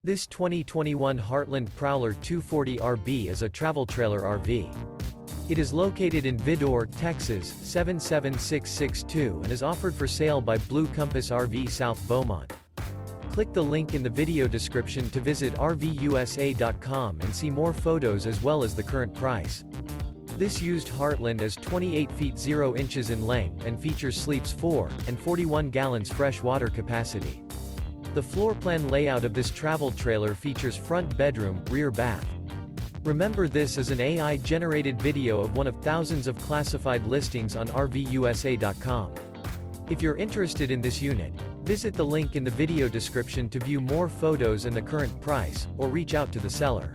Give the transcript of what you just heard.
This 2021 Heartland Prowler 240RB is a travel trailer RV. It is located in Vidor, Texas, 77662 and is offered for sale by Blue Compass RV South Beaumont. Click the link in the video description to visit RVUSA.com and see more photos as well as the current price. This used Heartland is 28 feet 0 inches in length and features sleeps 4 and 41 gallons fresh water capacity. The floor plan layout of this travel trailer features front bedroom, rear bath. Remember, this is an AI-generated video of one of thousands of classified listings on RVUSA.com. If you're interested in this unit, visit the link in the video description to view more photos and the current price, or reach out to the seller.